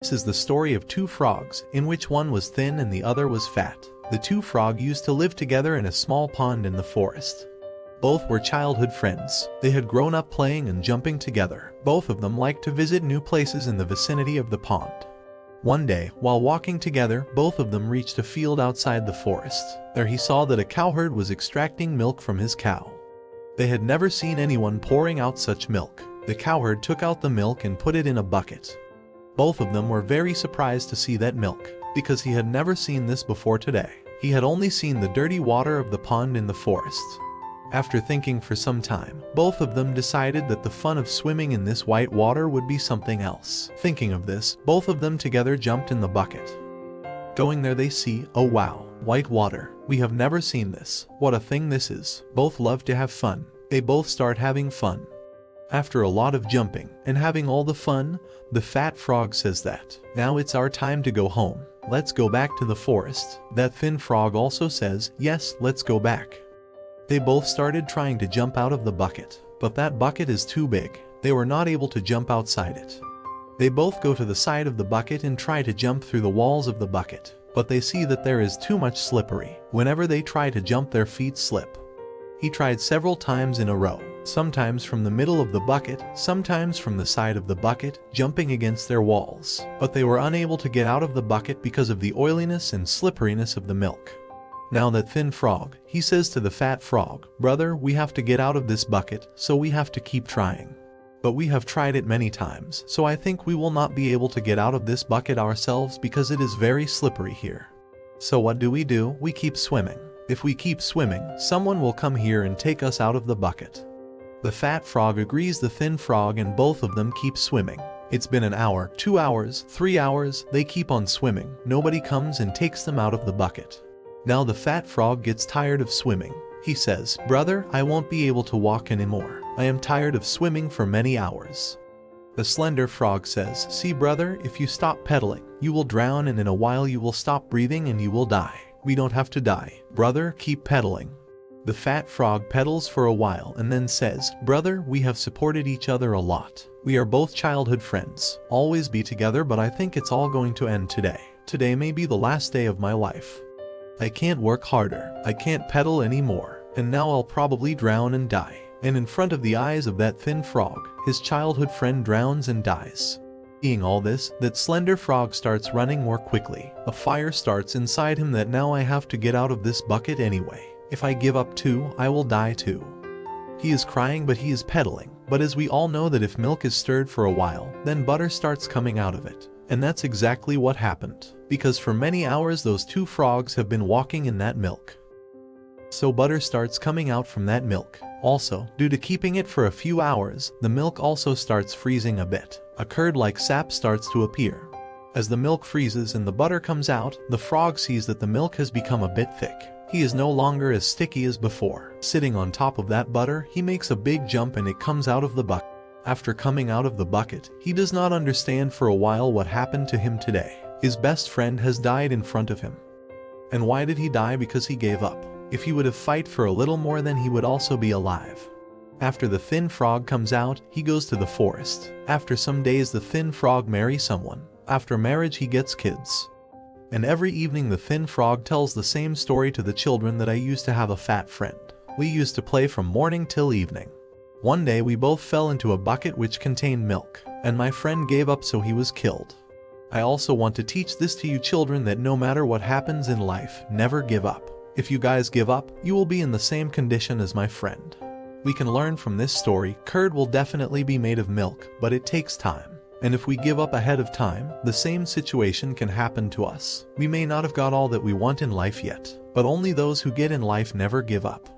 This is the story of two frogs, in which one was thin and the other was fat. The two frogs used to live together in a small pond in the forest. Both were childhood friends. They had grown up playing and jumping together. Both of them liked to visit new places in the vicinity of the pond. One day, while walking together, both of them reached a field outside the forest. There he saw that a cowherd was extracting milk from his cow. They had never seen anyone pouring out such milk. The cowherd took out the milk and put it in a bucket. Both of them were very surprised to see that milk, because he had never seen this before today. He had only seen the dirty water of the pond in the forest. After thinking for some time, both of them decided that the fun of swimming in this white water would be something else. Thinking of this, both of them together jumped in the bucket. Going there they see, oh wow, white water. We have never seen this. What a thing this is. Both love to have fun. They both start having fun. After a lot of jumping and having all the fun, the fat frog says that, now it's our time to go home. Let's go back to the forest. That thin frog also says, yes, let's go back. They both started trying to jump out of the bucket, but that bucket is too big. They were not able to jump outside it. They both go to the side of the bucket and try to jump through the walls of the bucket, but they see that there is too much slippery. Whenever they try to jump, their feet slip. He tried several times in a row, sometimes from the middle of the bucket, sometimes from the side of the bucket, jumping against their walls. But they were unable to get out of the bucket because of the oiliness and slipperiness of the milk. Now that thin frog, he says to the fat frog, brother, we have to get out of this bucket, so we have to keep trying. But we have tried it many times, so I think we will not be able to get out of this bucket ourselves because it is very slippery here. So what do? We keep swimming. If we keep swimming, someone will come here and take us out of the bucket. The fat frog agrees the thin frog, and both of them keep swimming. It's been an hour, 2 hours, 3 hours, they keep on swimming. Nobody comes and takes them out of the bucket. Now the fat frog gets tired of swimming. He says, brother, I won't be able to walk anymore. I am tired of swimming for many hours. The slender frog says, see brother, if you stop pedaling, you will drown, and in a while you will stop breathing and you will die. We don't have to die. Brother, keep pedaling. The fat frog pedals for a while and then says, brother, we have supported each other a lot. We are both childhood friends. Always be together, but I think it's all going to end today. Today may be the last day of my life. I can't work harder. I can't pedal anymore. And now I'll probably drown and die. And in front of the eyes of that thin frog, his childhood friend drowns and dies. Seeing all this, that slender frog starts running more quickly. A fire starts inside him that now I have to get out of this bucket anyway. If I give up too, I will die too. He is crying, but he is pedaling. But as we all know that if milk is stirred for a while, then butter starts coming out of it. And that's exactly what happened. Because for many hours those two frogs have been walking in that milk. So butter starts coming out from that milk. Also, due to keeping it for a few hours, the milk also starts freezing a bit. A curd-like sap starts to appear. As the milk freezes and the butter comes out, the frog sees that the milk has become a bit thick. He is no longer as sticky as before. Sitting on top of that butter, he makes a big jump and it comes out of the bucket. After coming out of the bucket, he does not understand for a while what happened to him today. His best friend has died in front of him. And why did he die? Because he gave up. If he would have fight for a little more, then he would also be alive. After the thin frog comes out, he goes to the forest. After some days the thin frog marries someone. After marriage he gets kids. And every evening the thin frog tells the same story to the children, that I used to have a fat friend. We used to play from morning till evening. One day we both fell into a bucket which contained milk, and my friend gave up, so he was killed. I also want to teach this to you children, that no matter what happens in life, never give up. If you guys give up, you will be in the same condition as my friend. We can learn from this story, curd will definitely be made of milk, but it takes time. And if we give up ahead of time, the same situation can happen to us. We may not have got all that we want in life yet, but only those who get in life never give up.